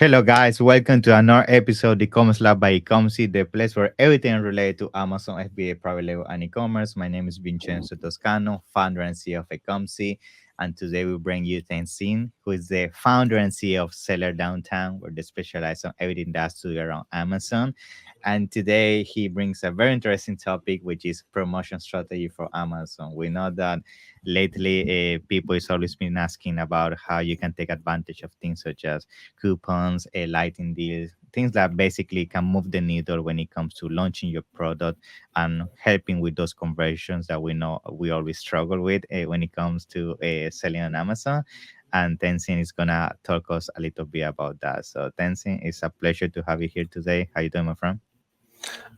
Hello, guys. Welcome to another episode of the Commerce Lab by Ecomcy, the place where everything related to Amazon, FBA, private label, and e-commerce. My name is Vincenzo Toscano, founder and CEO of Ecomcy, and today we bring you Tehsin, who is the founder and CEO of Seller Downtown, where they specialize on everything that's to do around Amazon. And today he brings a very interesting topic, which is promotion strategy for Amazon. We know that lately people is always been asking about how you can take advantage of things such as coupons, lighting deals, things that basically can move the needle when it comes to launching your product and helping with those conversions that we know we always struggle with when it comes to selling on Amazon. And Tenzin is gonna talk us a little bit about that. So Tenzin, it's a pleasure to have you here today. How you doing, my friend?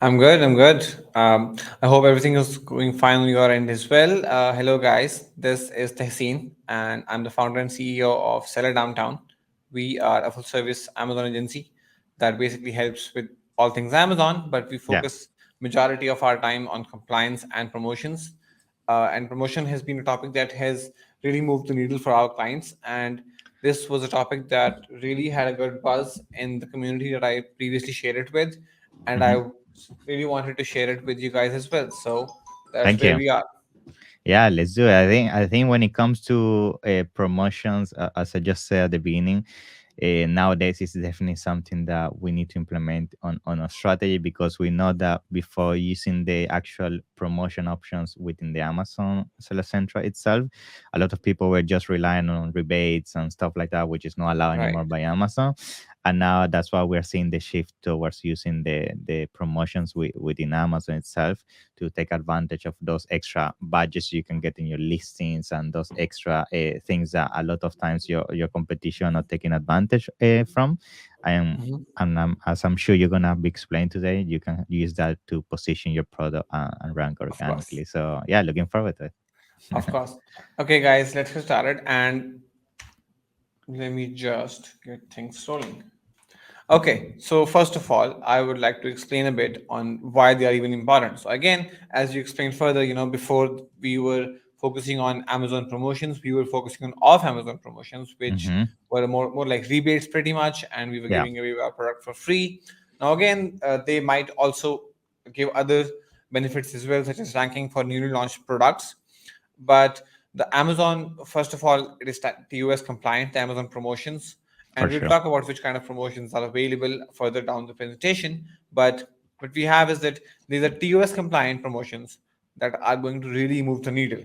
I'm good. I'm good. I hope everything is going fine on your end as well. Hello, guys. This is Tehsin, and I'm the founder and CEO of Seller Downtown. We are a full-service Amazon agency that basically helps with all things Amazon, but we Yeah. focus majority of our time on compliance and promotions. And promotion has been a topic that has really moved the needle for our clients. And this was a topic that really had a good buzz in the community that I previously shared it with, and Mhm. I really wanted to share it with you guys as well. So that's Thank where you. we are. Yeah, let's do it. I think when it comes to promotions, as I just said at the beginning, nowadays it's definitely something that we need to implement on a strategy because we know that before using the actual promotion options within the Amazon Seller Central itself, a lot of people were just relying on rebates and stuff like that, which is not allowed Right. anymore by Amazon. And now that's why we're seeing the shift towards using the promotions within Amazon itself to take advantage of those extra badges you can get in your listings and those extra things that a lot of times your competition are taking advantage from. And Mhm. as I'm sure you're gonna be explained today, you can use that to position your product and rank Of course. organically. So yeah, looking forward to it. Of course. Okay, guys, let's get started. And let me just get things rolling. Okay, so first of all, I would like to explain a bit on why they are even important. So again, as you explained further, before we were focusing on Amazon promotions, we were focusing on off Amazon promotions, which Hmm. were more like rebates pretty much, and we were Yeah, giving away our product for free. Now again, they might also give other benefits as well, such as ranking for newly launched products. But the Amazon, first of all, it is TOS compliant, the Amazon promotions, for and we'll sure. talk about which kind of promotions are available further down the presentation. But what we have is that these are TOS compliant promotions that are going to really move the needle.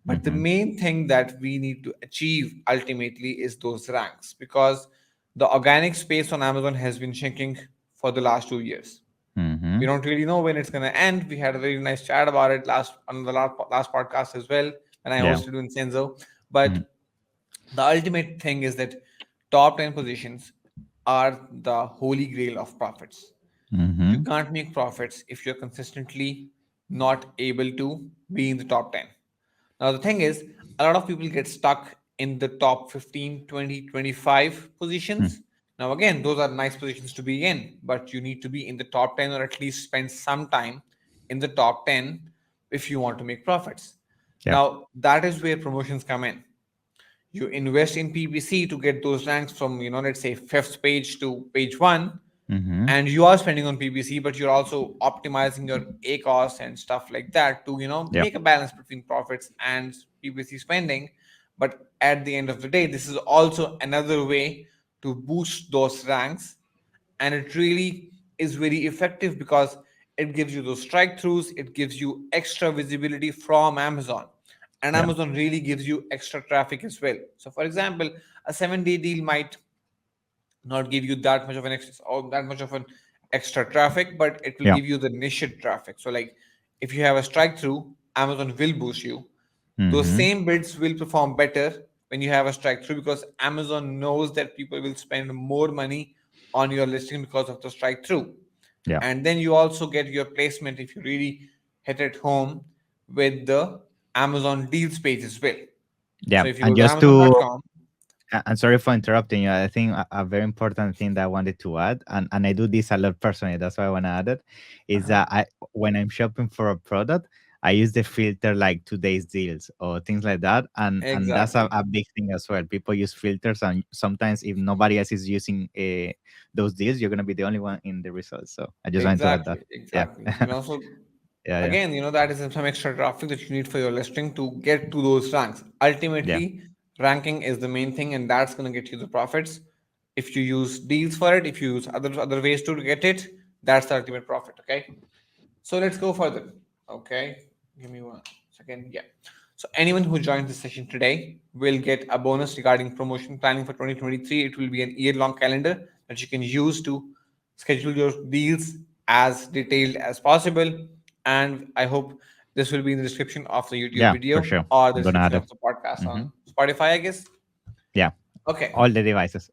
But the Hmm. main thing that we need to achieve ultimately is those ranks, because the organic space on Amazon has been shrinking for the last 2 years. We Hmm. don't really know when it's going to end. We had a very nice chat about it last podcast as well when I Yeah. hosted with Senzo. Mm-hmm. But the ultimate thing is that top 10 positions are the holy grail of profits. You Mm-hmm. can't make profits if you're consistently not able to be in the top 10. Now, the thing is, a lot of people get stuck in the top 15, 20, 25 positions. Now, again, those are nice positions to be in, but you need to be in the top 10 or at least spend some time in the top 10 if you want to make profits. Yeah. Now, that is where promotions come in. You invest in PPC to get those ranks from, let's say fifth page to page one, Mm-hmm. and you are spending on PPC, but you're also optimizing your A costs and stuff like that to, Yeah. make a balance between profits and PPC spending. But at the end of the day, this is also another way to boost those ranks, and it really is very effective because it gives you those strike throughs, it gives you extra visibility from Amazon, and Yeah. Amazon really gives you extra traffic as well. So for example, a 7-day deal might not give you that much of an extra or that much of an extra traffic, but it will Yeah. give you the niche traffic. So like if you have a strike through, Amazon will boost you. Those Mm-hmm. same bids will perform better when you have a strike through, because Amazon knows that people will spend more money on your listing because of the strike through. Yeah. And then you also get your placement if you really hit it home with the Amazon deals page as well. Yeah. So if you And go to just to amazon.com. I'm sorry for interrupting you. I think a very important thing that I wanted to add, and I do this a lot personally, that's why I want to add it, is Uh-huh. that when I'm shopping for a product, I use the filter like today's deals or things like that, and that's Exactly. a big thing as well. People use filters, and sometimes if nobody else is using those deals, you're gonna be the only one in the results. So I just wanted to add that. Exactly. Yeah, Exactly. So yeah, yeah, again, that is some extra traffic that you need for your listing to get to those ranks. yeah, Ultimately, ranking is the main thing, and that's going to get you the profits. If you use deals for it, if you use other ways to get it, that's the ultimate profit. Okay. So let's go further. Okay, give me 1 second. Yeah. So anyone who joins this session today will get a bonus regarding promotion planning for 2023. It will be an year-long calendar that you can use to schedule your deals as detailed as possible. And I hope this will be in the description of the YouTube yeah, for video sure. or the I'm gonna description add it. of the podcast Hmm. on Spotify, I guess. Yeah, Okay. all the devices.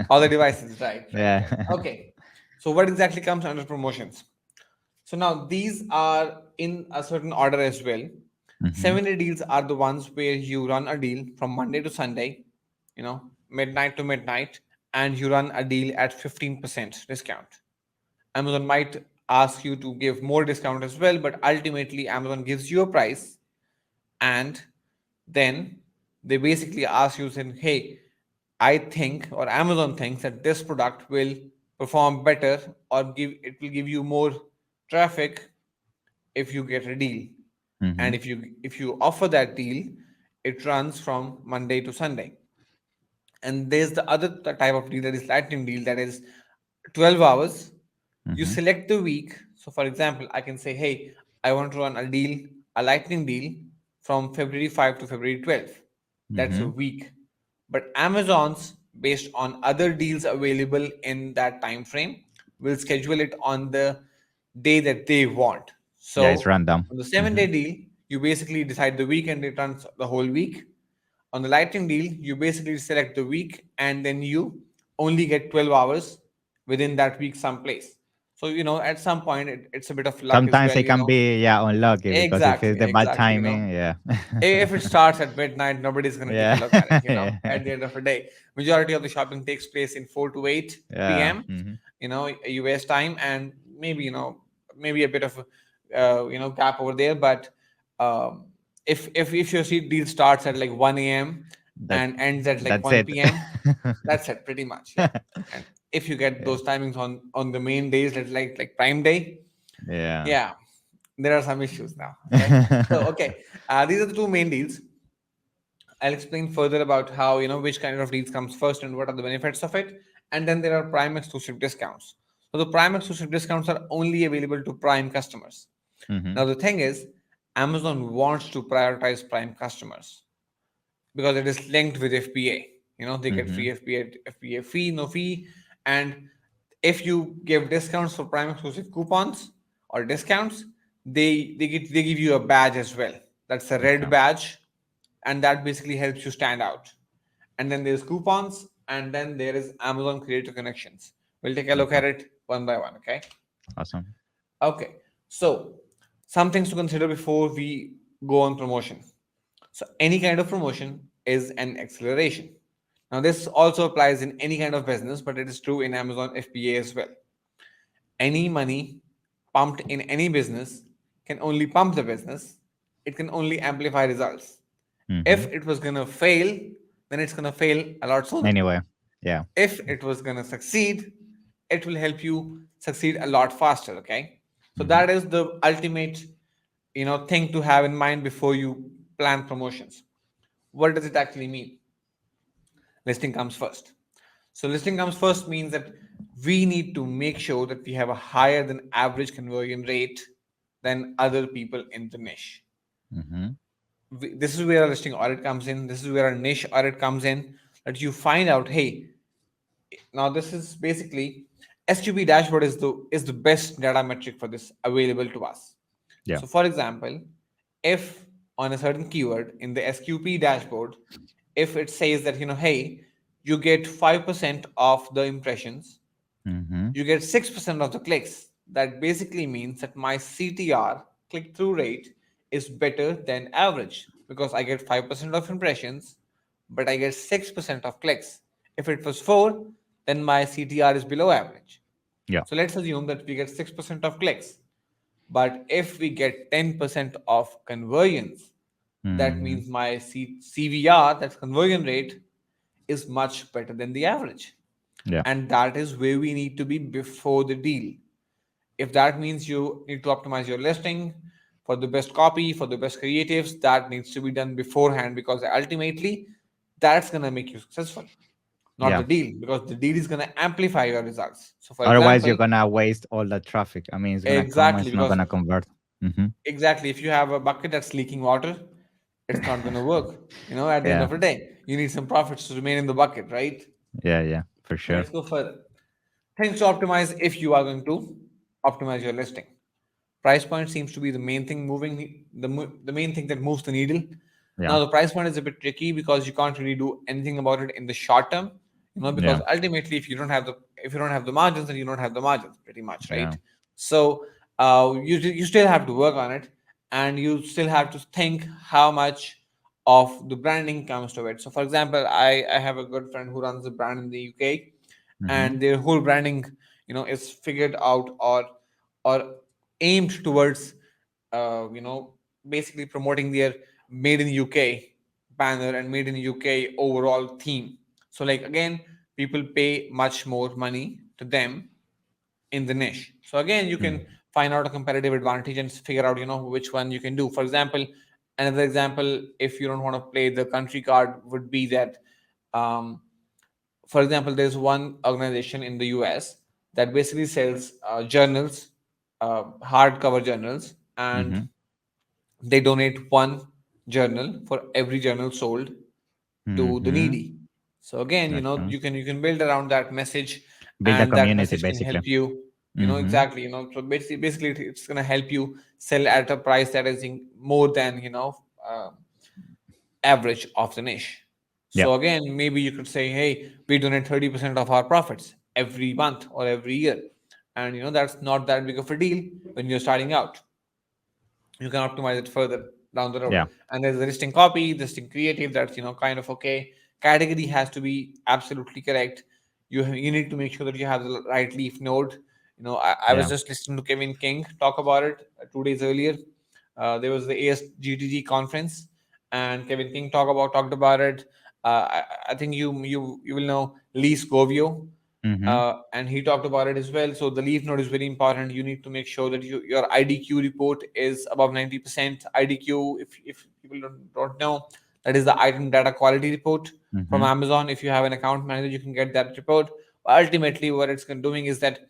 All the devices, right, right, Yeah. right. Okay. So what exactly comes under promotions? So now these are in a certain order as well. Hmm. 7-day deals are the ones where you run a deal from Monday to Sunday, midnight to midnight, and you run a deal at 15% discount. Amazon might ask you to give more discount as well, but ultimately Amazon gives you a price, and then they basically ask you saying, hey, I think, or Amazon thinks that this product will perform better, or give you more traffic if you get a deal. Hmm. And if you offer that deal, it runs from Monday to Sunday. And there's the other type of deal, that is lightning deal, that is 12 hours. You Hmm. select the week. So for example, I can say, hey, I want to run a lightning deal from February 5 to February 12th. That's a Hmm. week. But Amazon's, based on other deals available in that time frame, will schedule it on the day that they want. Yeah, it's So random. on the Hmm. 7-day deal, you basically decide the week and it runs the whole week. On the lightning deal, you basically select the week and then you only get 12 hours within that week someplace. So, at some point, it's a bit of luck as Sometimes well, it can be, yeah, unlucky because if Exactly, it's the bad exactly. timing, yeah. If it starts at midnight, nobody's going to take a Yeah. look at it, Yeah. at the end of the day. Majority of the shopping takes place in 4 to 8 Yeah. p.m., Hmm. US time, and maybe, maybe a bit of, gap over there. But um, if your seat deal starts at like 1 a.m. That and ends at like that's 1 it. p.m., that's it pretty much. Yeah. And if you get Yeah. those timings on the main days, like Prime Day, Yeah. yeah, there are some issues now. Okay. So, okay, these are the two main deals. I'll explain further about how, which kind of deals comes first and what are the benefits of it. And then there are Prime exclusive discounts. So the Prime exclusive discounts are only available to Prime customers. Hmm. Now the thing is, Amazon wants to prioritize Prime customers because it is linked with FBA. They get Hmm. free FBA fee, no fee. And if you give discounts for Prime exclusive coupons or discounts, they give you a badge as well. That's a red Okay. badge, and that basically helps you stand out. And then there's coupons, and then there is Amazon Creator Connections. We'll take a look Okay. at it one by one. Okay. Awesome. Okay. So some things to consider before we go on promotion. So any kind of promotion is an acceleration. Now this also applies in any kind of business, but it is true in Amazon FBA as well. Any money pumped in any business can only pump the business. It can only amplify results. Hmm. If it was gonna fail, then it's gonna fail a lot sooner. Anyway, yeah. If it was gonna succeed, it will help you succeed a lot faster. Okay. So Hmm. that is the ultimate, thing to have in mind before you plan promotions. What does it actually mean? Listing comes first. So listing comes first means that we need to make sure that we have a higher than average conversion rate than other people in the niche. Hmm. This is where a listing audit comes in. This is where a niche audit comes in. That you find out, hey, now this is basically SQP dashboard is the best data metric for this available to us. Yeah. So for example, if on a certain keyword in the SQP dashboard, if it says that, hey, you get 5% of the impressions, Hmm. you get 6% of the clicks. That basically means that my CTR, click through rate, is better than average because I get 5% of impressions, but I get 6% of clicks. If it was 4, then my CTR is below average. Yeah. So let's assume that we get 6% of clicks. But if we get 10% of conversions, that Mm-hmm. means my CVR, that's conversion rate, is much better than the average. Yeah. And that is where we need to be before the deal. If that means you need to optimize your listing for the best copy, for the best creatives, that needs to be done beforehand, because ultimately that's going to make you successful, not Yeah. the deal, because the deal is going to amplify your results. So, for Otherwise, you're example, gonna waste all the traffic. I mean, it's gonna come, exactly, it's not because gonna convert. Mm-hmm. exactly, if you have a bucket that's leaking water, it's not going to work. At the end Yeah. of the day, you need some profits to remain in the bucket, right? Yeah. Yeah. For Now sure. let's go further. Things to optimize if you are going to optimize your listing. Price point seems to be the main thing moving the main thing that moves the needle. Yeah. Now the price point is a bit tricky because you can't really do anything about it in the short term, because Yeah. ultimately if you don't have the margins, then you don't have the margins pretty much, Yeah. right? So you still have to work on it, and you still have to think how much of the branding comes to it. So for example, I have a good friend who runs a brand in the UK, Mm-hmm. and their whole branding is figured out, or aimed towards basically promoting their made in UK banner and made in UK overall theme. So like again, people pay much more money to them in the niche. So again, you Mm. can find out a competitive advantage and figure out which one you can do. For example, another example, if you don't want to play the country card, would be that um, for example, there's one organization in the US that basically sells journals, hardcover journals, and Mm-hmm. they donate one journal for every journal sold to the Mm-hmm. needy. So again, Okay. you can build around that message, Build a and that community, message can basically. help you. Mm-hmm. Exactly. So basically, it's gonna help you sell at a price that is more than average of the niche. Yeah. So again, maybe you could say, hey, we donate 30% of our profits every month or every year. And that's not that big of a deal when you're starting out. You can optimize it further down the road. Yeah. And there's the listing copy, the listing creative, that's kind of okay. Category has to be absolutely correct. You need to make sure that you have the right leaf node. I was Yeah. just listening to Kevin King talk about it 2 days earlier. There was the ASGTG conference, and Kevin King talked about it. I think you will know Lee Scovio, Mm-hmm. and he talked about it as well. So the leaf node is very important. You need to make sure that your IDQ report is above 90%. IDQ, if people don't know, that is the item data quality report from Mm-hmm. Amazon. If you have an account manager, you can get that report. Ultimately, what it's doing is that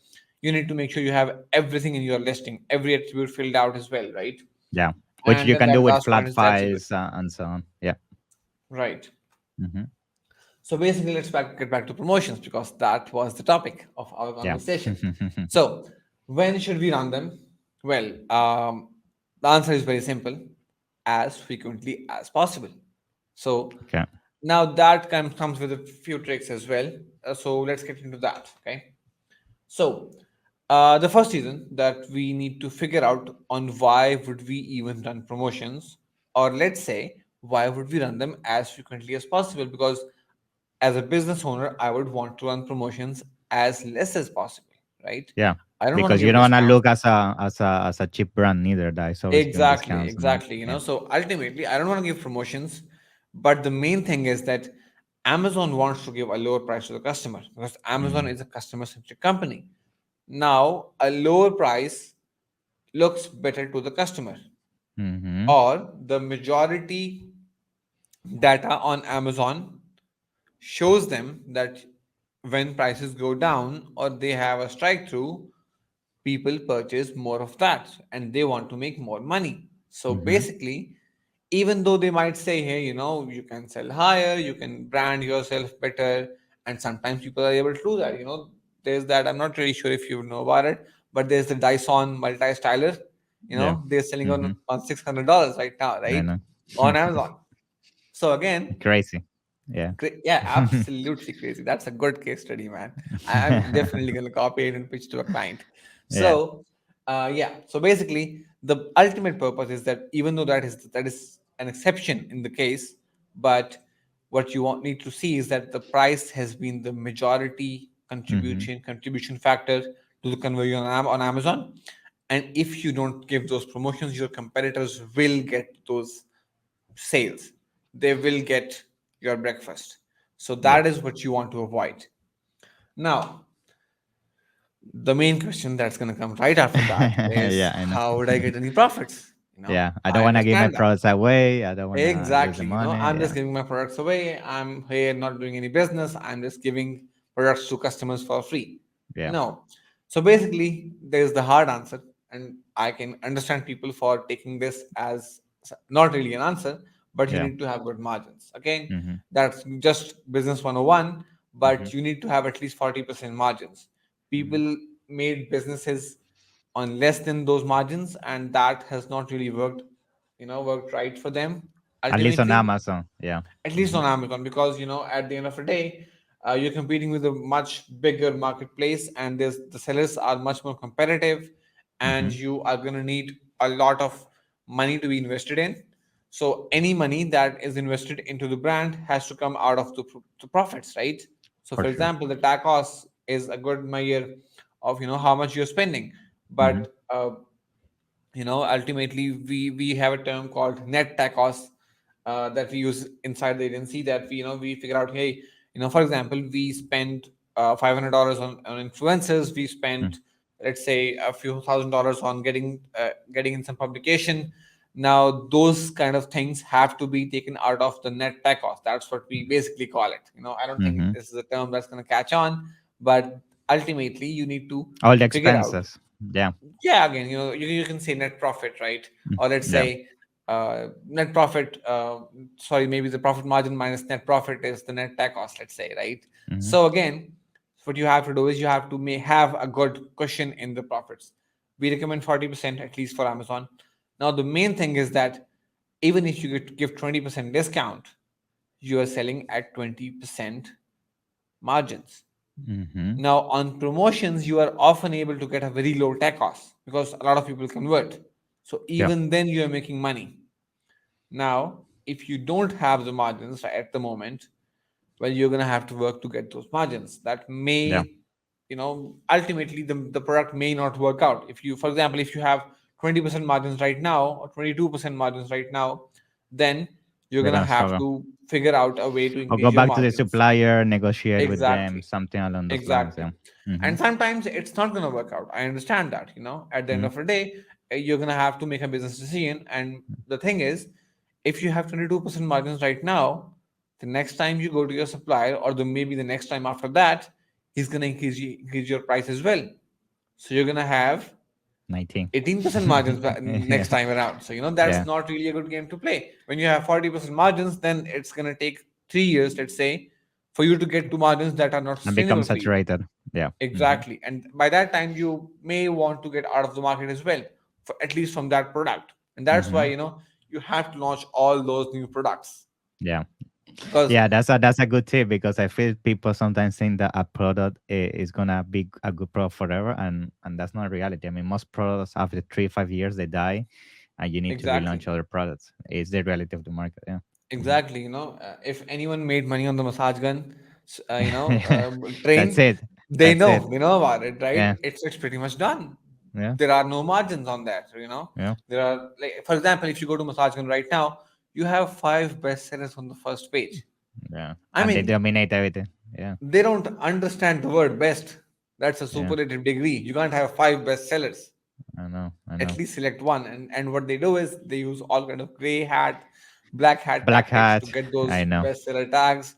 you need to make sure you have everything in your listing, every attribute filled out as well, right? Yeah. Which And you then can do that with last point flat is the attribute, files and so on. Yeah. right? Mm-hmm. So basically, get back to promotions, because that was the topic of our Yeah. conversation. So when should we run them? Well, the answer is very simple: as frequently as possible. So Okay. now that comes with a few tricks as well. So let's get into that. Okay. So the first reason that we need to figure out on why would we even run promotions, or let's say why would we run them as frequently as possible, because as a business owner, I would want to run promotions as less as possible, right? Yeah. I don't want to Because you give don't wanna discounts. look as a cheap brand neither that is always giving Exactly, discounts and exactly. yeah. So ultimately, I don't want to give promotions, but the main thing is that Amazon wants to give a lower price to the customer, because Amazon Mm. is a customer centric company. Now, a lower price looks better to the customer, Mm-hmm. or the majority data on Amazon shows them that when prices go down or they have a strike through, people purchase more of that and they want to make more money. So Mm-hmm. basically, even though they might say, hey, you can sell higher, you can brand yourself better, and sometimes people are able to do that. There's that, I'm not really sure if you know about it, but there's the Dyson multi styler. Yeah. They're selling Mm-hmm. on $600 right now, I right? know. On Amazon. So again, Crazy. Yeah. Yeah, absolutely crazy. That's a good case study, man. I'm definitely going to copy it and pitch to a client. Yeah. So, yeah. So basically, the ultimate purpose is that even though that is an exception in the case, but what you need to see is that the price has been the majority Mm-hmm. contribution factor to the conversion on Amazon, And if you don't give those promotions, your competitors will get those sales. They will get your breakfast. So Yeah. that is what you want to avoid. Now, the main question that's going to come right after that is, Yeah, I know. how would I get any profits? Yeah, I don't I want to give my understand that. products away. I don't want to lose the Exactly. money. I'm just Yeah. giving my products away. I'm here not doing any business. I'm just giving products to customers for free. Yeah. No. So basically, there's the hard answer. And I can understand people for taking this as not really an answer, but you Yeah. need to have good margins. Again, Mm-hmm. that's just business 101, Mm-hmm. but you need to have at least 40% margins. Mm-hmm. People made businesses on less than those margins, and that has not really worked right for them At least on ultimately, Amazon. Yeah. at least Mm-hmm. on Amazon, because at the end of the day, you're competing with a much bigger marketplace, and the sellers are much more competitive, Mm-hmm. and you are going to need a lot of money to be invested in. So any money that is invested into the brand has to come out of the profits, right? So For for sure. example, the TAC cost is a good measure of how much you're spending, Mm-hmm. but ultimately we have a term called net tacos that we use inside the agency, that we figure out, hey, for example, we spend $500 on influencers, we spent, let's say, a few $1,000s on getting in some publication. Now those kind of things have to be taken out of the net tacos. That's what we basically call it. I don't think Mm-hmm. this is a term that's going to catch on, but ultimately you need to All the figure out. expenses. Yeah. Yeah, again, you can say net profit, right? Mm. Or let's Yeah. say net profit, sorry, maybe the profit margin minus net profit is the net tech cost, let's say, right? Mm-hmm. So again, what you have to do is you have to have a good cushion in the profits. We recommend 40% at least for Amazon. Now the main thing is that even if you give 20% discount, you are selling at 20% margins. Mm-hmm. Now, on promotions, you are often able to get a very low tech cost because a lot of people convert. So Yeah. even then, you are making money. Now, if you don't have the margins at the moment, well, you're going to have to work to get those margins. That Yeah. may, ultimately the product may not work out. If you, for example, if you have 20% margins right now or 22% margins right now, then you're They're going to gonna have struggle. to figure out a way to Or go increase your back to the margins. supplier, negotiate with them, Exactly. something along those lines. Exactly. Yeah. Mm-hmm. And sometimes it's not going to work out. I understand that, at the end Mm-hmm. of the day, you're going to have to make a business decision. And the thing is, if you have 22% margins right now, the next time you go to your supplier, or maybe the next time after that, he's going to increase your price as well. So you're going to have 19. 18% margins Yeah. next time around. So, Yeah. that's not really a good game to play. When you have 40% margins, then it's going to take 3 years, let's say, for you to get to margins that are not And become sustainable for you. saturated. Yeah. Mm-hmm. Exactly. And by that time, you may want to get out of the market as well, for at least from that product. And that's why, Mm-hmm. you have to launch all those new products. Yeah. Because Yeah, that's a good tip because I feel people sometimes think that a product is gonna be a good product forever, and that's not reality. I mean, most products after 3 5 years they die, and you need to exactly, relaunch other products. It's the reality of the market. Yeah. Hmm. exactly. If anyone made money on the massage gun, That's train, it. That's it. they know about it, right? Yeah. It's pretty much done. Yeah. There are no margins on that. Yeah. There are, like, for example, if you go to massage gun right now, you have five bestsellers on the first page. Yeah. I And they mean, dominate everything. Yeah. they don't understand the word best. That's a Yeah. superlative degree. You can't have five bestsellers. I know. I At know. least select one. And what they do is they use all kind of gray hat, black hat Black tactics to hat. get I those know. bestseller tags.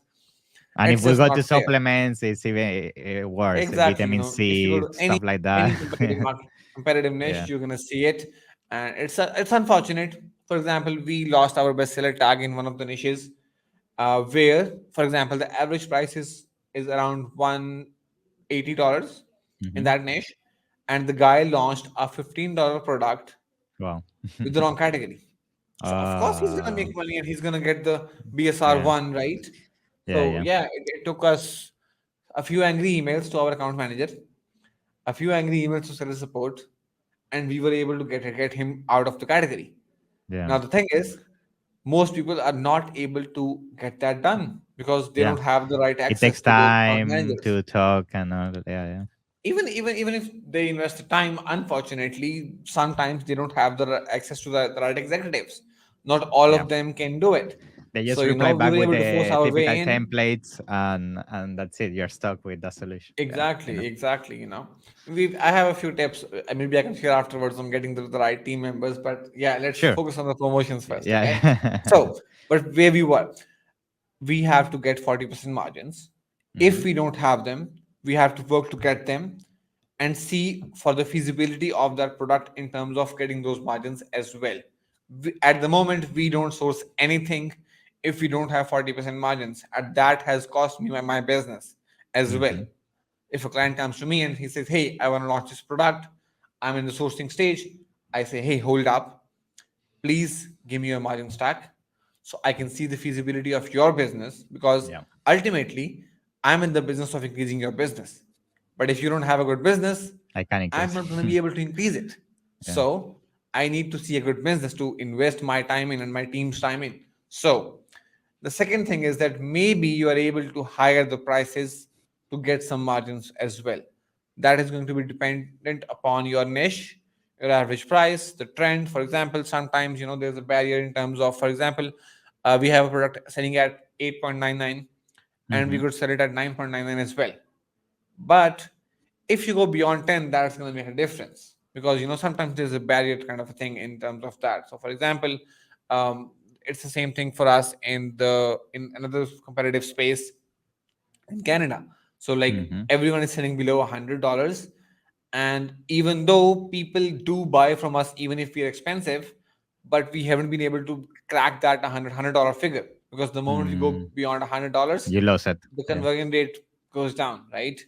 And if It's we just go to not fair. supplements, it's even worse. Exactly. Vitamin If you go C, to any stuff like any that. competitive market, competitive niche, Yeah. you're gonna see it, and it's unfortunate. For example, we lost our bestseller tag in one of the niches, where, for example, the average price is around $180 in Hmm. that niche, and the guy launched a $15 product Wow. with the wrong category. So of course he's gonna uh, make money and he's gonna get the BSR yeah. one, right? Yeah. So Yeah. yeah, it took us a few angry emails to our account manager, a few angry emails to seller support, and we were able to get him out of the category. Yeah. Now the thing is, most people are not able to get that done because they Yeah. don't have the right It access takes to those account time managers. to talk and all that. Yeah. Yeah. even if they invest the time, unfortunately sometimes they don't have the access to the right executives. Not all Yeah. of them can do it. They So just reply we back were with able to force the our typical way in. templates, and that's it. You're stuck with the solution. Yeah, I know. Exactly. I have a few tips. Maybe I can share afterwards on getting the right team members. But yeah, let's Sure. focus on the promotions first. Okay. Yeah. So, but where we were, we have to get 40% margins. Hmm. If we don't have them, we have to work to get them and see for the feasibility of that product in terms of getting those margins as well. At the moment, we don't source anything if we don't have 40% margins. And that has cost me my business as well. Hmm. If a client comes to me and he says, "Hey, I want to launch this product, I'm in the sourcing stage," I say, "Hey, hold up, please give me your margin stack so I can see the feasibility of your business, because Yeah, ultimately I'm in the business of increasing your business. But if you don't have a good business, I can I'm increase. not going to be able to increase it. Yeah. So I need to see a good business to invest my time in and my team's time in." So the second thing is that maybe you are able to higher the prices to get some margins as well. That is going to be dependent upon your niche, your average price, the trend. For example, sometimes there's a barrier in terms of, for example, we have a product selling at 8.99 and we Hmm. could sell it at 9.99 as well. But if you go beyond 10, that's going to make a difference, because sometimes there's a barrier kind of a thing in terms of that. So for example, um, it's the same thing for us in another competitive space in Canada. So like Hmm. everyone is selling below $100, and even though people do buy from us, even if we are expensive, but we haven't been able to crack that $100 figure, because the moment we go Mm. beyond $100, You lost it. the Yeah. conversion rate goes down, right?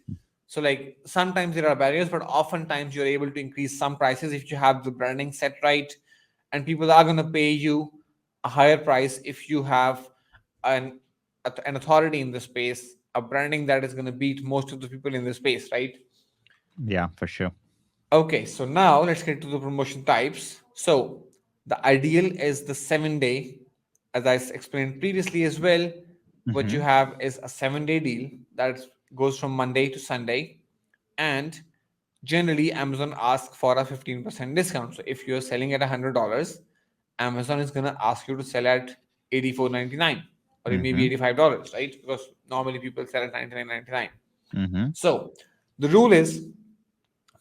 So like sometimes there are barriers, but oftentimes you're able to increase some prices if you have the branding set right, and people are going to pay you a higher price if you have an an authority in the space, a branding that is going to beat most of the people in the space, right? Yeah, for sure. Okay, so now let's get to the promotion types. So the ideal is the 7 day, as I explained previously as well. What you Hmm. have is a 7 day deal that goes from Monday to Sunday, and generally Amazon asks for a 15% discount. So if you're selling at $100, Amazon is gonna ask you to sell at 84.99 or maybe Hmm. $85, right? Because normally people sell at 99.99. Hmm. So the rule is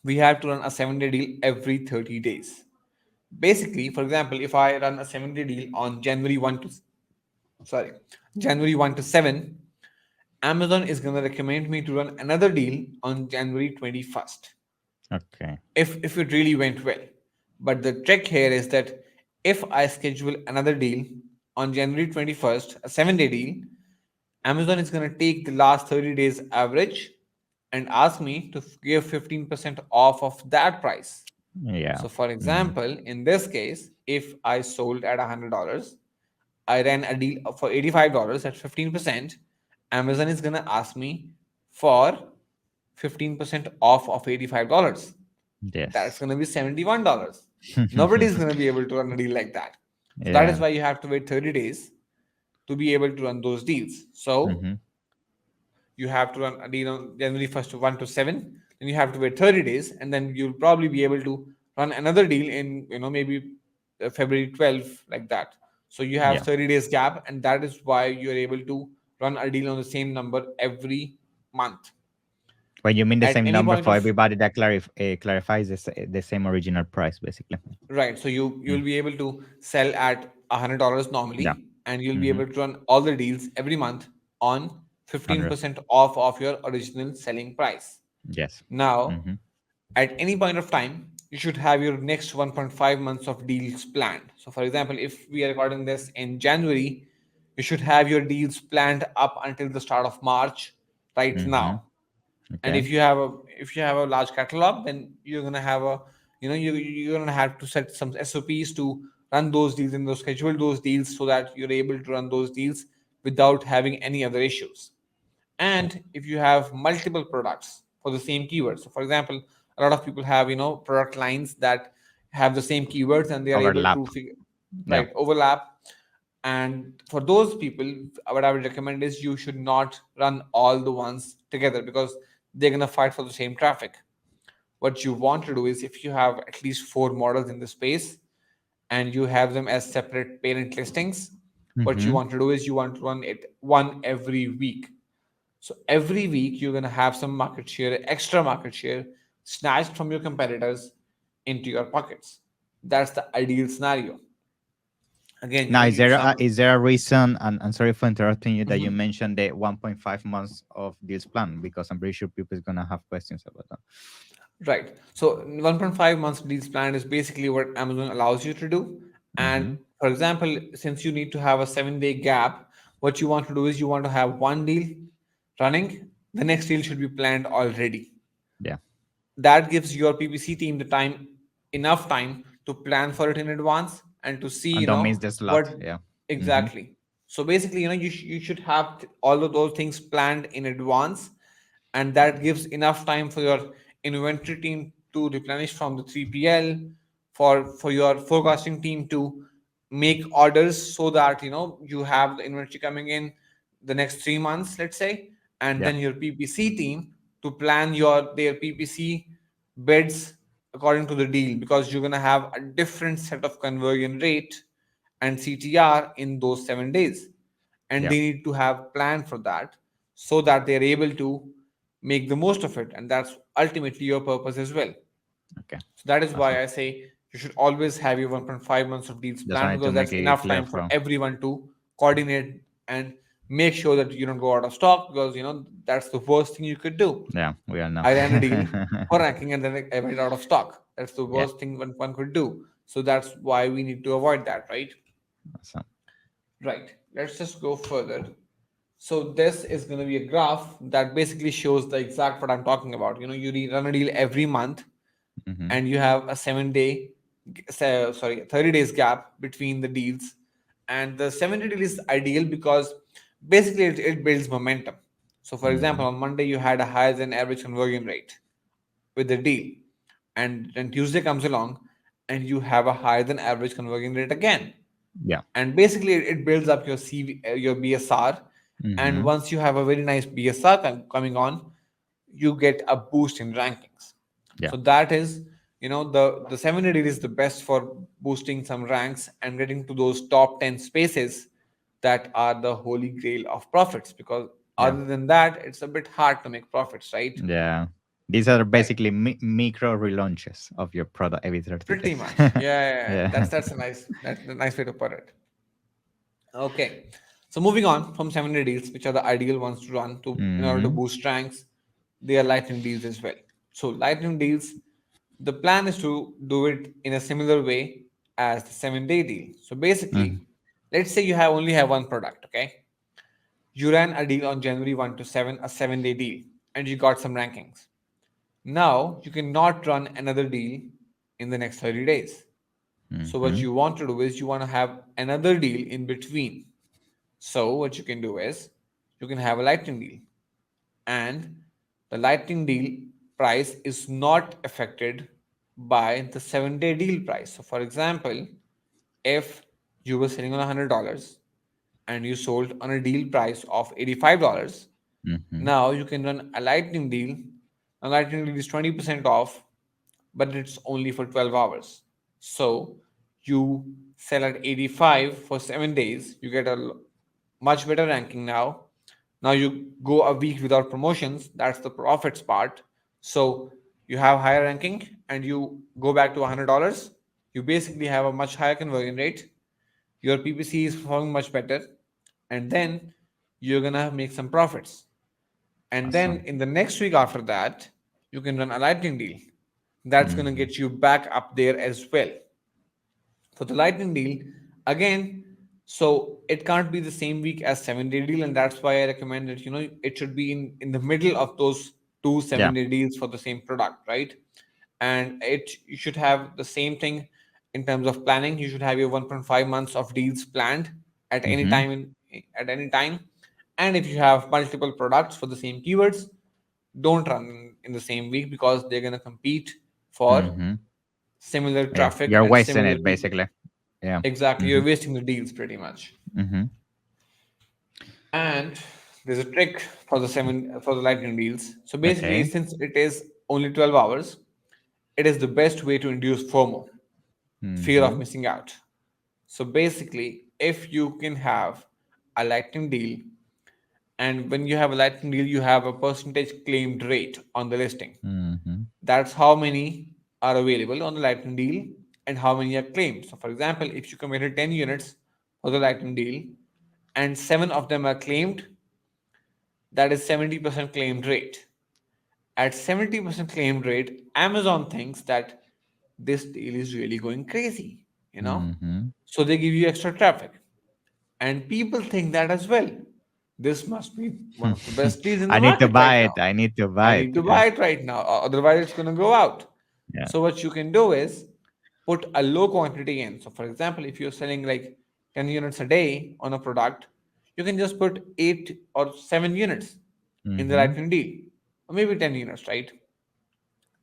we have to run a 7 day deal every 30 days. Basically, for example, if I run a 7 day deal on January 1 to sorry, January 1 to 7, Amazon is going to recommend me to run another deal on January 21st Okay. if it really went well. But the trick here is that if I schedule another deal on January 21st, a 7 day deal, Amazon is going to take the last 30 days average and ask me to give 15% off of that price. Yeah. So, for Mm. example, in this case, if I sold at $100, I ran a deal for $85 at 15%, Amazon is going to ask me for 15% off of $85. That's Yes. going to be $71. Nobody's going to be able to run a deal like that. So that is Yeah. why you have to wait 30 days to be able to run those deals. So Hmm. you have to run a deal on January 1st to 1 to 7, then you have to wait 30 days, and then you'll probably be able to run another deal in maybe February 12th, like that. So you have Yeah. 30 days gap, and that is why you're able to run a deal on the same number every month. When you mean the At same any number point for of everybody, that clarifies the same original price, basically. Right. So you'll Mm. be able to sell at $100 Yeah. normally, and you'll be Hmm. able to run all the deals every month on 100. 15% off of your original selling price. Yes. Now, Hmm. at any point of time, you should have your next 1.5 months of deals planned. So, for example, if we are recording this in January, you should have your deals planned up until the start of March right Hmm. now. And Okay. if you have a large catalog, then you're gonna have a you're gonna have to set some SOPs to run those deals and those schedule those deals so that you're able to run those deals without having any other issues. Yeah. And if you have multiple products for the same keywords, so for example, a lot of people have product lines that have the same keywords and they are able Overlap. to figure, Yeah. right, overlap. And for those people, what I would recommend is you should not run all the ones together, because they're going to fight for the same traffic. What you want to do is, if you have at least 4 models in the space and you have them as separate parent listings, what you Mm-hmm. want to do is you want to run it one every week. So every week you're going to have some market share, extra market share, snatched from your competitors into your pockets. That's the ideal scenario. Again, Now, you some is there a reason? And sorry for interrupting you, that you Mhm. mentioned the 1.5 months of this plan, because I'm pretty sure people is gonna have questions about that. Right. So 1.5 months deals plan is basically what Amazon allows you to do. And Mm-hmm. for example, since you need to have a 7 day gap, what you want to do is you want to have one deal running, the next deal should be planned already. Yeah, That gives your PPC team the time, enough time to plan for it in advance and to see, and don't miss the slot. what Yeah. Mm-hmm. exactly. So basically, you should have all of those things planned in advance, and that gives enough time for your inventory team to replenish from the 3PL, for your forecasting team to make orders, so that you have the inventory coming in the next 3 months, let's say, and Yeah. then your PPC team to plan their PPC bids according to the deal, because you're going to have a different set of conversion rate and CTR in those 7 days, and Yeah. they need to have plan for that, so that they're able to make the most of it, and that's ultimately your purpose as well. Okay. So that is Awesome. why I say you should always have your 1.5 months of deals Just planned, wanted to because make that's it enough clear time for from. everyone to coordinate and make sure that you don't go out of stock, because that's the worst thing you could do. Yeah, we all know. I ran a deal for ranking and then I went out of stock. That's the Yeah. worst thing one could do. So that's why we need to avoid that, right? Awesome. Right. Let's just go further. So this is going to be a graph that basically shows the exact what I'm talking about. You run a deal every month, Mm-hmm. and you have a 7 day, 30 days gap between the deals. And the 7 day deal is ideal because basically it builds momentum. So for Mm-hmm. example, on Monday you had a higher than average conversion rate with the deal, and then Tuesday comes along and you have a higher than average conversion rate again, Yeah. and basically it builds up your your BSR. And Mm-hmm. once you have a very nice BSR coming on, you get a boost in rankings. Yeah. So that is, the 7 deal is the best for boosting some ranks and getting to those top 10 spaces that are the holy grail of profits, because Yeah. other than that it's a bit hard to make profits, right? Yeah. These are Right. basically micro relaunches of your product every 30 Pretty days. much. Yeah. Yeah. That's a nice way to put it. Okay. So moving on from 7 day deals, which are the ideal ones to run to in order to Mm-hmm. boost ranks, they are lightning deals as well. So lightning deals, the plan is to do it in a similar way as the 7 day deal. So basically, let's say you have only have one product, okay? You ran a deal on January 1 to 7, a 7 day deal, and you got some rankings. Now you cannot run another deal in the next 30 days. So what Mm-hmm. you want to do is you want to have another deal in between. So what you can do is you can have a lightning deal, and the lightning deal price is not affected by the 7 day deal price. So for example, if you were selling on $100 and you sold on a deal price of $85, Mm-hmm. now you can run a lightning deal. A lightning deal is 20% off, but it's only for 12 hours. So you sell at 85 for 7 days, you get a much better ranking now. Now you go a week without promotions, that's the profits part. So you have higher ranking and you go back to $100. You basically have a much higher conversion rate. Your PPC is performing much better, and then you're gonna make some profits. And then Awesome. in the next week after that, you can run a lightning deal. That's going to Mm-hmm. get you back up there as well. For the lightning deal, again, so it can't be the same week as 7 day deal, and that's why I recommend that it should be in the middle of those two Yeah. 7 day deals for the same product, right? And you should have the same thing in terms of planning. You should have your 1.5 months of deals planned at any Mm-hmm. time at any time. And if you have multiple products for the same keywords, don't run in the same week, because they're going to compete for Mm-hmm. similar Yeah. traffic You're and wasting similar it people. basically. Yeah. Exactly, Mm-hmm. you're wasting the deals pretty much. Mm-hmm. And there's a trick for the lightning deals. So basically, Okay. since it is only 12 hours, it is the best way to induce FOMO, fear of Mm-hmm. missing out. So basically, if you can have a lightning deal, and when you have a lightning deal, you have a percentage claimed rate on the listing. Mm-hmm. That's how many are available on the lightning deal and how many are claimed. So, for example, if you committed 10 units for the lightning deal and seven of them are claimed, that is 70% claimed rate. At 70% claimed rate, Amazon thinks that this deal is really going crazy, you know? Mm-hmm. So they give you extra traffic. And people think that as well. This must be one of the best deals in I the need to market right buy now. it. I need to I buy it. need to Yeah. buy it right now, otherwise it's going to go out. Yeah. So what you can do is put a low quantity in. So for example, if you're selling like 10 units a day on a product, you can just put 8 or 7 units in the Mm-hmm. lightning deal, or maybe 10 units, right?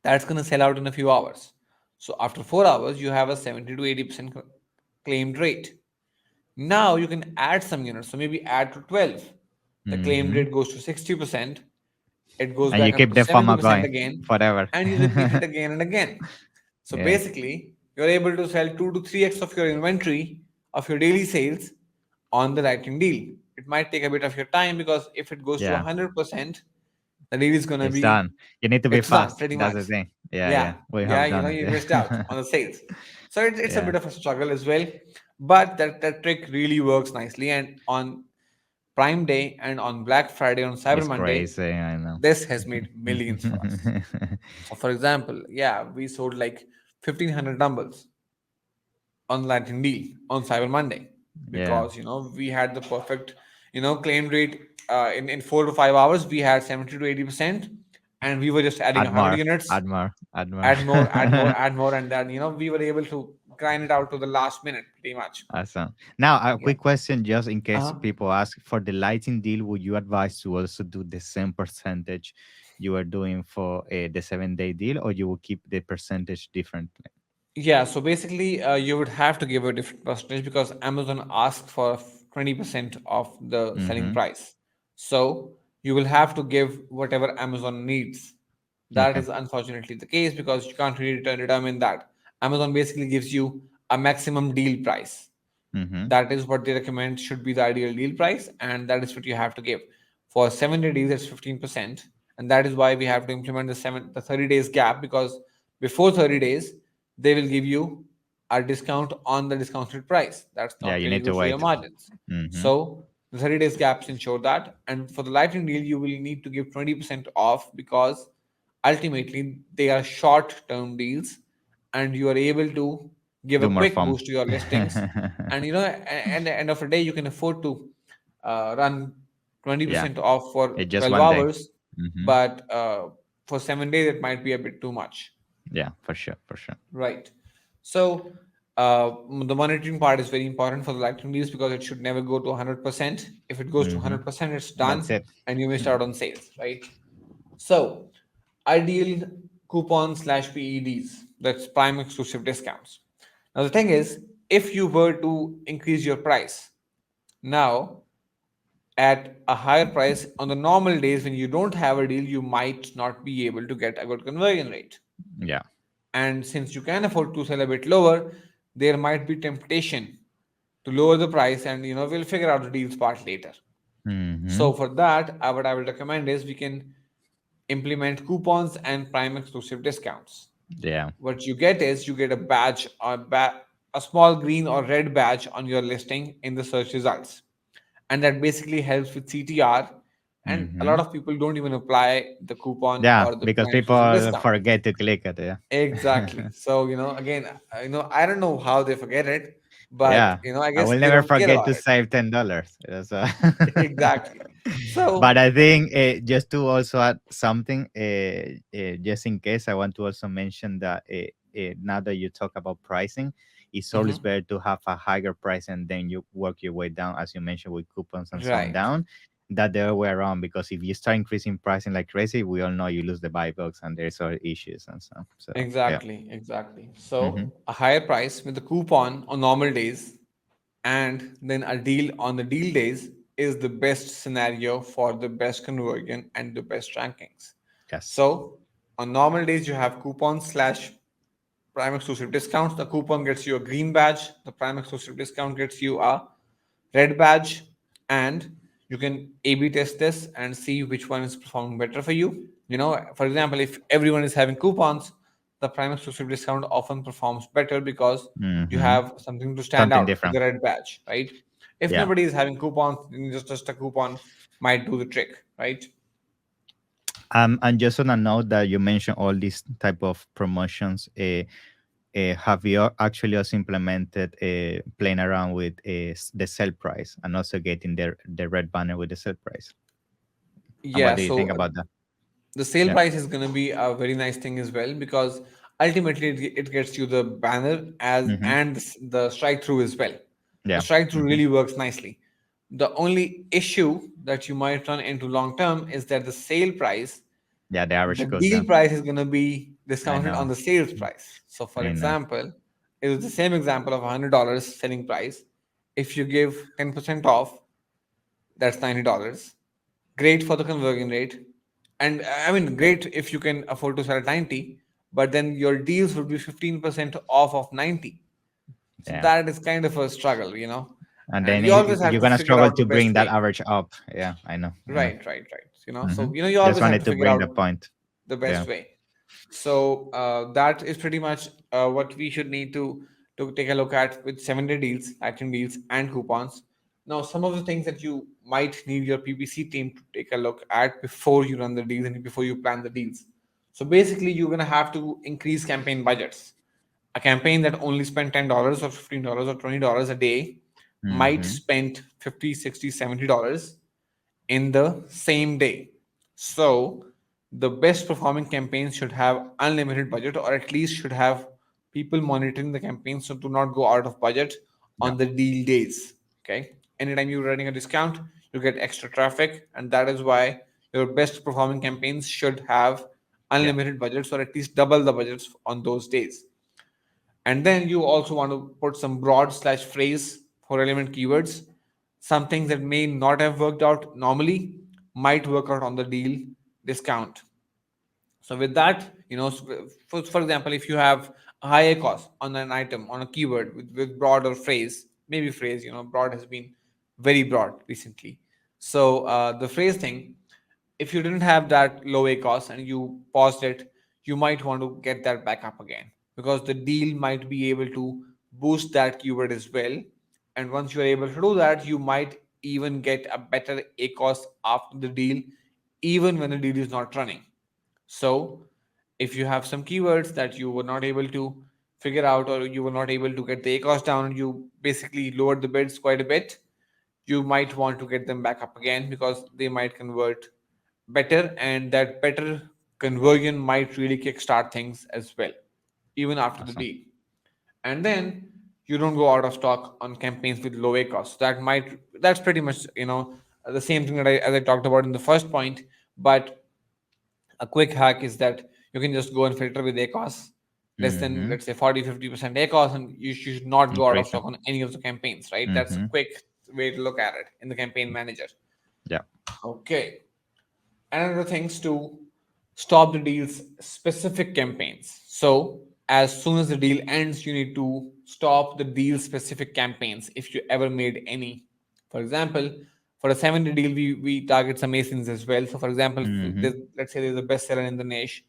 That's going to sell out in a few hours. So after 4 hours, you have a 70 to 80% claimed rate. Now you can add some units, so maybe add to 12. The claim Mm-hmm. rate goes to 60%, it goes And you back up keep to the FOMO 70% going again, forever. and you repeat it again and again. So Yeah. basically, you're able to sell 2 to 3x of your inventory of your daily sales on the lightning deal. It might take a bit of your time because if it goes to Yeah. 100%, the deal is going to It's be, done. You need to be it's done fast. pretty That's much. the thing. Yeah. Yeah, Yeah. We yeah, have you done know, it. you missed out Yeah. on the sales. So it's a Yeah. bit of a struggle as well, but that trick really works nicely. And on Prime Day and on Black Friday, on Cyber It's Monday, crazy. I know. this has made millions for us. So, for example, yeah, we sold like 1,500 dumbbells on Lightning Deal on Cyber Monday Yeah. because we had the perfect claim rate in 4 to 5 hours. We had 70 to 80%, and we were just adding Add 100 more. units, Add more. Add more. add more, add more, add more, and then we were able to grind it out to the last minute pretty much. Awesome. Now, a Yeah. quick question, just in case Uh-huh. people ask for the lighting deal, would you advise to also do the same percentage you are doing for the 7 day deal, or you will keep the percentage differently? Yeah, so basically, you would have to give a different percentage because Amazon asks for 20% of the selling Mm-hmm. price. So you will have to give whatever Amazon needs. That Okay. is unfortunately the case because you can't really determine that. Amazon basically gives you a maximum deal price. Mm-hmm. That is what they recommend should be the ideal deal price, and that is what you have to give. For 7 day deals, it's 15%, and that is why we have to implement the 30 days gap because before 30 days, they will give you a discount on the discounted price. That's Yeah, not you really need to good for your wait. margins. Mm-hmm. So the 30 days gaps ensure that, and for the lightning deal, you will need to give 20% off because ultimately they are short term deals and you are able to give a Do more quick fun. boost to your listings. And at the end of the day you can afford to run Yeah, 20% off for it's just 12 one day. hours Mm-hmm. but for 7 days it might be a bit too much, Yeah, for sure, for sure. right? So the monitoring part is very important for the lightning deals because it should never go to 100%. If it goes to Mm-hmm. 100%, it's That's done it. and you missed out on sales, right? So, ideal coupon slash PEDs, that's prime exclusive discounts. Now, the thing is, if you were to increase your price now at a higher price on the normal days when you don't have a deal, you might not be able to get a good conversion rate. Yeah. And since you can afford to sell a bit lower, there might be temptation to lower the price, and we'll figure out the deals part later. Mm-hmm. So for that, what I will recommend is we can implement coupons and prime exclusive discounts. Yeah. What you get is you get a badge or a small green or red badge on your listing in the search results, and that basically helps with CTR. And a Mm-hmm. lot of people don't even apply the coupon Yeah, or the because prime exclusive people discount. forget to click it. Yeah. Exactly. So again, I don't know how they forget it, but Yeah. I I guess will they never don't care forget about to it. save $10. That's Exactly. but So I think just to also add something, just in case, I want to also mention that now that you talk about pricing, it's always mhm, better to have a higher price and then you work your way down, as you mentioned, with coupons and so on right. down. That the other way around, because if you start increasing pricing like crazy, we all know you lose the buy box and there's other issues and so. So yeah. Exactly, exactly. Mm-hmm. So a higher price with a coupon on normal days and then a deal on the deal days is the best scenario for the best conversion and the best rankings. Yes. So on normal days, you have coupons slash prime exclusive discounts. The coupon gets you a green badge. The prime exclusive discount gets you a red badge, and you can A/B test this and see which one is performing better for you. For example, if everyone is having coupons, the prime exclusive discount often performs better because you Mm-hmm. have something to stand Something out with different. the red badge, right? If Yeah. nobody is having coupons, then just a coupon might do the trick, right? And just on a note that you mentioned all these type of promotions, have you actually also implemented playing around with the sell price and also getting the red banner with the sell price? And what Yeah, do you think so about that? the sale Yeah. price is going to be a very nice thing as well, because ultimately it gets you the banner as Mm-hmm. and the strike through as well. The Yeah. strike through Mm-hmm. really works nicely. The only issue that you might run into long term is that the sale price, Yeah. The the average goes deal down. price is going to be I discounted on know. the sales price. So for I know. example, it was the same example of $100 selling price. If you give 10% off, that's $90. Great for the conversion rate. And I mean, great if you can afford to sell at 90, but then your deals would be 15% off of 90. So Yeah. that is kind of a struggle. And And then you always have you're to gonna figure struggle out the to bring best that way. average up. Yeah. I know. I know. Right. Mm-hmm. So, you Just always have wanted to to figure bring the out point. the Yeah. best way. So that is pretty much what we should need to take a look at with 7-day deals, active deals, and coupons. Now, some of the things that you might need your PPC team to take a look at before you run the deals and before you plan the deals. So basically, you're gonna have to increase campaign budgets. A campaign that only spent $10 or $15 or $20 a day might Mm-hmm. spend 50, 60, $70 in the same day. So the best performing campaigns should have unlimited budget, or at least should have people monitoring the campaign, so do not go out of budget Yeah. on the deal days. Okay. Anytime you're running a discount, you get extra traffic, and that is why your best performing campaigns should have Yeah. unlimited budgets, or at least double the budgets on those days. And then you also want to put some broad slash phrase for relevant keywords. Some things that may not have worked out normally might work out on the deal discount. So with that, for example, if you have a higher cost on an item, on a keyword with broad or phrase, maybe phrase, broad has been very broad recently. So the phrase thing, if you didn't have that low A cost and you paused it, you might want to get that back up again, because the deal might be able to boost that keyword as well. And once you're able to do that, you might even get a better A cost after the deal, even when the deal is not running. So, if you have some keywords that you were not able to figure out, or you were not able to get the A cost down, and you basically lowered the bids quite a bit, you might want to get them back up again, because they might convert better, and that better conversion might really kickstart things as well, even after the Awesome. deal. And then you don't go out of stock on campaigns with low A costs. That's pretty much the same thing that as I talked about in the first point. But a quick hack is that you can just go and filter with ACOS less than, Mm-hmm. let's say, 40-50% ACOS, and you should not go out of Impression. stock on any of the campaigns, right? That's a Mm-hmm. quick way to look at it in the campaign manager. Yeah. Okay. Another things to stop the deal's specific campaigns. So as soon as the deal ends, you need to stop the deal specific campaigns if you ever made any. For example, for a 7-day deal, we target some ASINs as well. So for example, Mm-hmm. let's say there's a bestseller in the niche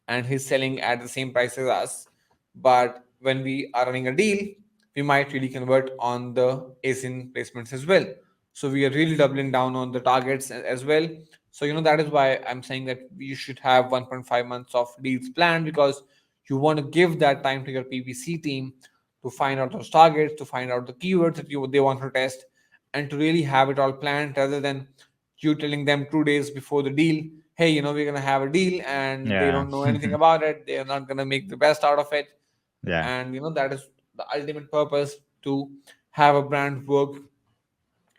and he's selling at the same price as us. But when we are running a deal, we might really convert on the ASIN placements as well. So we are really doubling down on the targets as well. So that is why I'm saying that you should have 1.5 months of deals planned, because you want to give that time to your PPC team to find out those targets, to find out the keywords that they want to test, and to really have it all planned, rather than you telling them 2 days before the deal, hey, we're gonna have a deal, and they Yeah. don't know anything about it. They are not gonna make the best out of it, Yeah. and that is the ultimate purpose, to have a brand work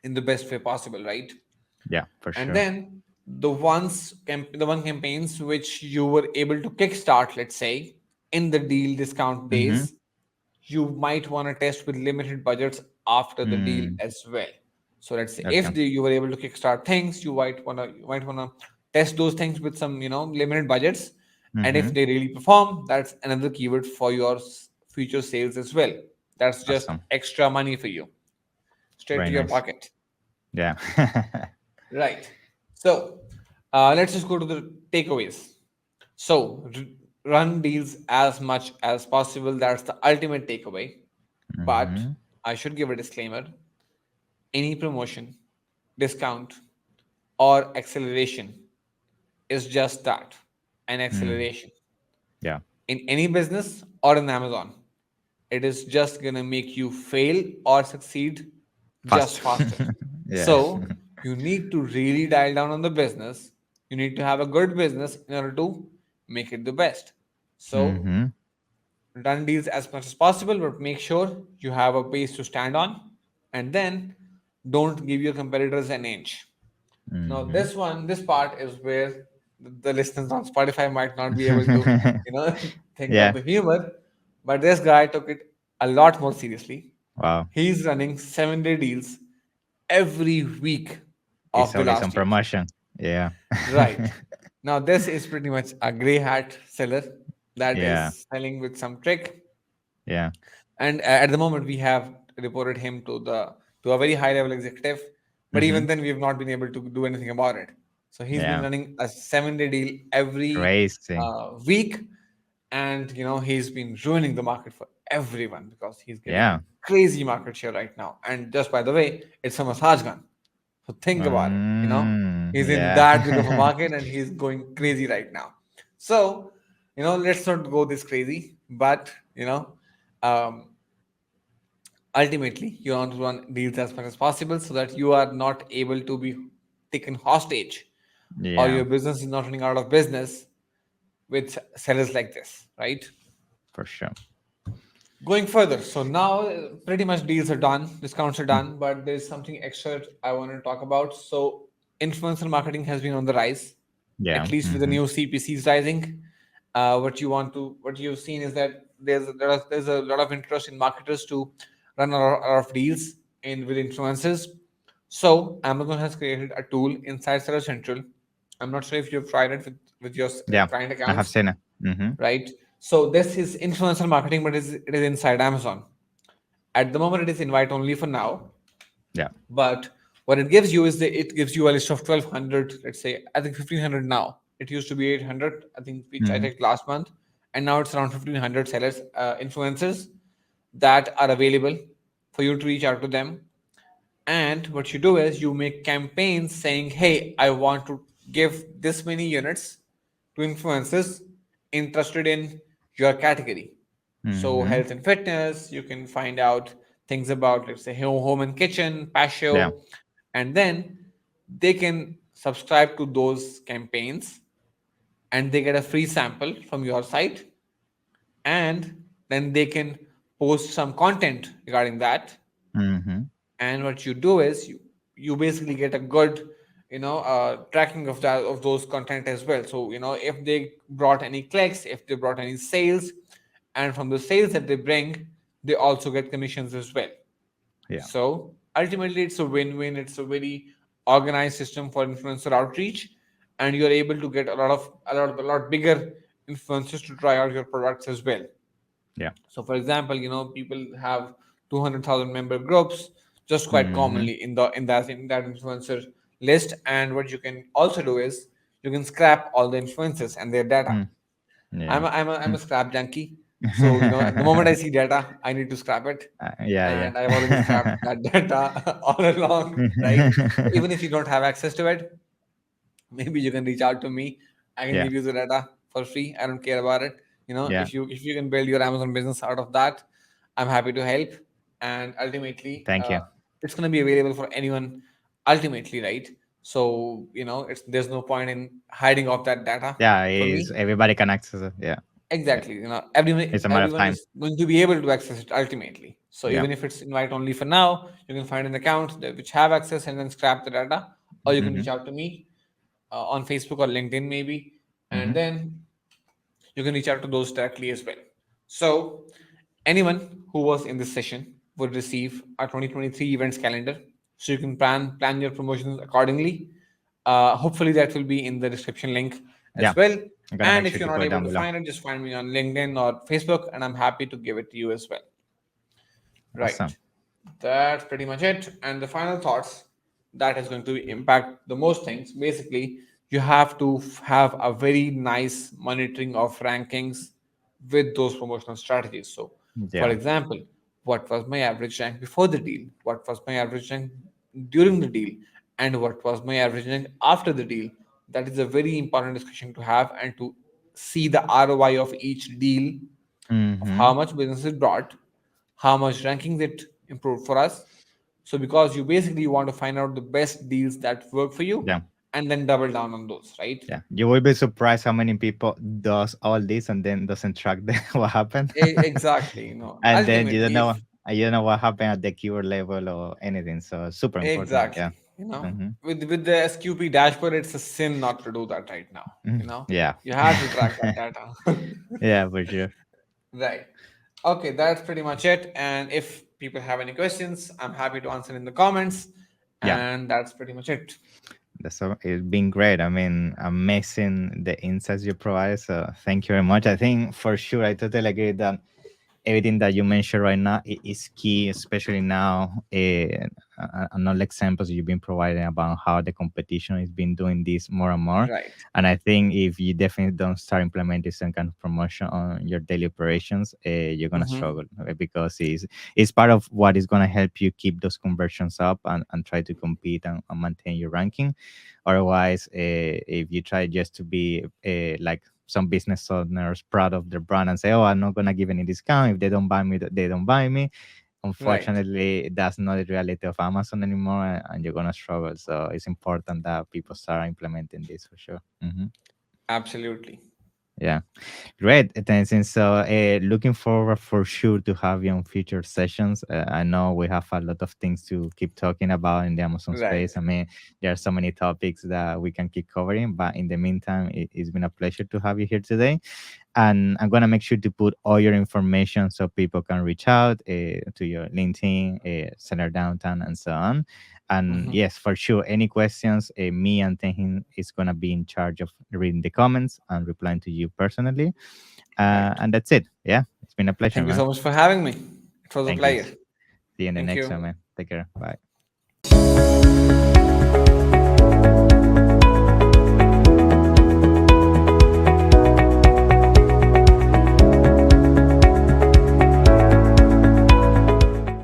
in the best way possible, right? Yeah. For And sure. then the one campaigns which you were able to kickstart, let's say, in the deal discount Mm-hmm. days, you might want to test with limited budgets after the deal Mm. as well. So let's say Okay. if you were able to kickstart things, you might wanna test those things with some limited budgets, and if Mm-hmm. they really perform, that's another keyword for your future sales as well. That's just Awesome. extra money for you, straight Very to your nice. pocket. Yeah. Right. So let's just go to the takeaways. So run deals as much as possible. That's the ultimate takeaway. But Mm-hmm. I should give a disclaimer: any promotion, discount, or acceleration is just that, an Mm. acceleration. Yeah. In any business or in Amazon, it is just gonna make you fail or succeed just Fast. faster. Yeah. So you need to really dial down on the business. You need to have a good business in order to make it the best. So Mm-hmm. run deals as much as possible, but make sure you have a base to stand on, and then don't give your competitors an inch. Now, Mm-hmm. this part is where the listeners on Spotify might not be able to, think of Yeah. the humor, but this guy took it a lot more seriously. Wow. He's running 7-day deals every week It's of the always on last year. promotion. Yeah. Right. Now, this is pretty much a gray hat seller that Yeah. is selling with some trick. Yeah. And at the moment, we have reported him to a very high level executive, but Mm-hmm. even then, we have not been able to do anything about it. So he's been Yeah. running a 7-day deal every Crazy. week, and he's been ruining the market for everyone because he's getting a Yeah. crazy market share right now. And just by the way, it's a massage gun. So think about it. He's in Yeah. that big of a market and he's going crazy right now. So, let's not go this crazy, but um, ultimately you want to run deals as much as possible so that you are not able to be taken hostage, or Yeah. your business is not running out of business with sellers like this, right? For sure. Going further, so now pretty much deals are done, discounts are done, but there's something extra I want to talk about. So influencer marketing has been on the rise, Yeah. at least with the Mm-hmm. new CPCs rising. What you've seen is that there's a lot of interest in marketers to run a lot of deals in with influencers. So Amazon has created a tool inside Seller Central. I'm not sure if you've tried it with your Yeah. client I have accounts, seen it. Mm-hmm. right? So this is influencer marketing, but it is inside Amazon. At the moment, it is invite only for now. Yeah. But what it gives you is it gives you a list of 1,200. Let's say I think 1,500 now. It used to be 800. I think which I Mm-hmm. checked last month, and now it's around 1,500 sellers, influencers that are available for you to reach out to them. And what you do is you make campaigns saying, hey, I want to give this many units to influencers interested in your category. So, Mm-hmm. health and fitness, you can find out things about, let's say, home and kitchen, Yeah. patio, and then they can subscribe to those campaigns and they get a free sample from your site, and then they can post some content regarding that. Mm-hmm. And what you do is you basically get a good tracking of those content as well. So if they brought any clicks, if they brought any sales, and from the sales that they bring, they also get commissions as well. Yeah. So ultimately it's a win-win. It's a very organized system for influencer outreach, and you're able to get a lot bigger influencers to try out your products as well. Yeah. So, for example, people have 200,000 member groups just quite Mm-hmm. commonly in that influencer list. And what you can also do is you can scrap all the influencers and their data. Mm. I'm Yeah. a, I'm a, I'm a scrap junkie. So, the moment I see data, I need to scrap it. Yeah. Yeah. And I've already scrapped that data all along, right? So even if you don't have access to it, maybe you can reach out to me. I can Yeah. give you the data for free. I don't care about it. Yeah. If you can build your Amazon business out of that, I'm happy to help. And ultimately, Thank you. it's going to be available for anyone. Ultimately, right? So there's no point in hiding off that data Yeah. for Is me. everybody can access it? Yeah. Yeah. Exactly. Everyone It's a matter of everyone time. is going to be able to access it ultimately. So Yeah. even if it's invite only for now, you can find an account which have access and then scrap the data, or you can Mm-hmm. reach out to me on Facebook or LinkedIn maybe, and Mm-hmm. then you can reach out to those directly as well. So anyone who was in this session would receive our 2023 events calendar. so you can plan your promotions accordingly. Hopefully, that will be in the description link Yeah, as well. I'm gonna And make if sure you're to not put it able down to below. find it, just find me on LinkedIn or Facebook, and I'm happy to give it to you as well. Awesome. Right. That's pretty much it. And the final thoughts that is going to impact the most things. Basically, you have to have a very nice monitoring of rankings with those promotional strategies. So, for Yeah. example, what was my average rank before the deal? What was my average rank during the deal? And what was my average rank after the deal? That is a very important discussion to have and to see the ROI of each deal, of Mm-hmm. how much business it brought, how much rankings it improved for us. So because you basically want to find out the best deals that work for you Yeah. and then double down on those, right? Yeah. You will be surprised how many people does all this and then doesn't track what happened. Exactly. And then Ultimately, if you don't know what happened at the keyword level or anything. So super important. Yeah. exactly, Mm-hmm. with the SQP dashboard, it's a sin not to do that right now. Yeah. You have to track that data. Yeah, for sure. Right. Okay, that's pretty much it. And if people have any questions, I'm happy to answer in the comments. Yeah. And that's pretty much it. It's been great. I mean, amazing the insights you provide. So thank you very much. I think for sure I totally agree that everything that you mentioned right now is key, especially now. Another examples you've been providing about how the competition is been doing this more and more. Right. And I think if you definitely don't start implementing some kind of promotion on your daily operations, you're gonna Mm-hmm. struggle because it's part of what is gonna help you keep those conversions up and try to compete and maintain your ranking. Otherwise, if you try just to be like some business owners proud of their brand and say, "Oh, I'm not gonna give any discount. If they don't buy me, they don't buy me." Right. Unfortunately, that's not the reality of Amazon anymore, and you're gonna struggle. So it's important that people start implementing this for sure. Absolutely. Yeah. Great, Tenzin. So, looking forward for sure to have you on future sessions. I know we have a lot of things to keep talking about in the Amazon Right. space. I mean, there are so many topics that we can keep covering, but in the meantime, it's been a pleasure to have you here today. And I'm gonna make sure to put all your information so people can reach out to your LinkedIn, Center Downtown, and so on. And Mm-hmm. yes, for sure, any questions, me and Tehin is gonna be in charge of reading the comments and replying to you personally. Right. And that's it. Yeah, it's been a pleasure, Thank you man. so much for having me. It was a Thank you. pleasure. See you in the Thank next you. one, man. Take care. Bye.